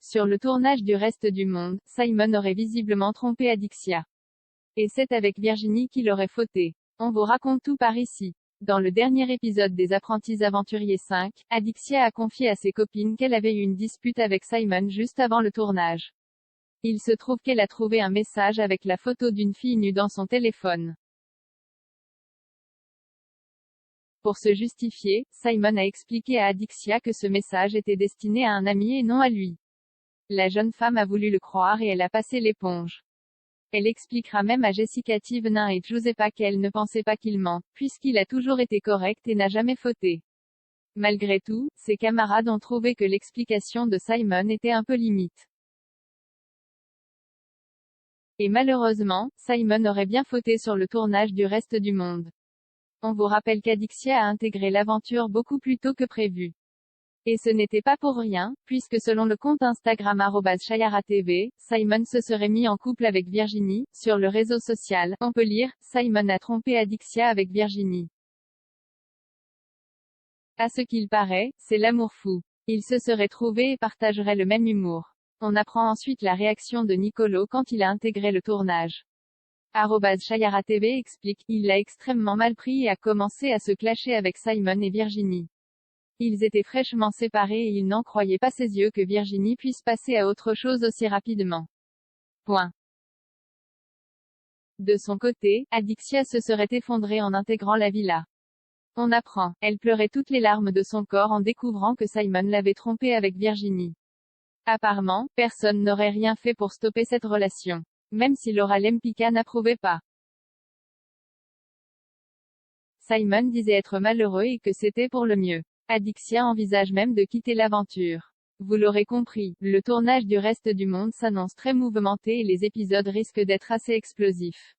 Sur le tournage du reste du monde, Simon aurait visiblement trompé Adixia. Et c'est avec Virginie qu'il aurait fauté. On vous raconte tout par ici. Dans le dernier épisode des Apprentis Aventuriers 5, Adixia a confié à ses copines qu'elle avait eu une dispute avec Simon juste avant le tournage. Il se trouve qu'elle a trouvé un message avec la photo d'une fille nue dans son téléphone. Pour se justifier, Simon a expliqué à Adixia que ce message était destiné à un ami et non à lui. La jeune femme a voulu le croire et elle a passé l'éponge. Elle expliquera même à Jessica Thivenin et Giuseppa qu'elle ne pensait pas qu'il ment, puisqu'il a toujours été correct et n'a jamais fauté. Malgré tout, ses camarades ont trouvé que l'explication de Simon était un peu limite. Et malheureusement, Simon aurait bien fauté sur le tournage du reste du monde. On vous rappelle qu'Adixia a intégré l'aventure beaucoup plus tôt que prévu. Et ce n'était pas pour rien, puisque selon le compte Instagram @chayaratv, Simon se serait mis en couple avec Virginie. Sur le réseau social, on peut lire « Simon a trompé Adixia avec Virginie ». À ce qu'il paraît, c'est l'amour fou. Ils se seraient trouvés et partageraient le même humour. On apprend ensuite la réaction de Nicolo quand il a intégré le tournage. @chayaratv explique, il l'a extrêmement mal pris et a commencé à se clasher avec Simon et Virginie. Ils étaient fraîchement séparés et il n'en croyait pas ses yeux que Virginie puisse passer à autre chose aussi rapidement. Point. De son côté, Adixia se serait effondrée en intégrant la villa. On apprend, elle pleurait toutes les larmes de son corps en découvrant que Simon l'avait trompée avec Virginie. Apparemment, personne n'aurait rien fait pour stopper cette relation. Même si Laura Lempicka n'approuvait pas. Simon disait être malheureux et que c'était pour le mieux. Adixia envisage même de quitter l'aventure. Vous l'aurez compris, le tournage du reste du monde s'annonce très mouvementé et les épisodes risquent d'être assez explosifs.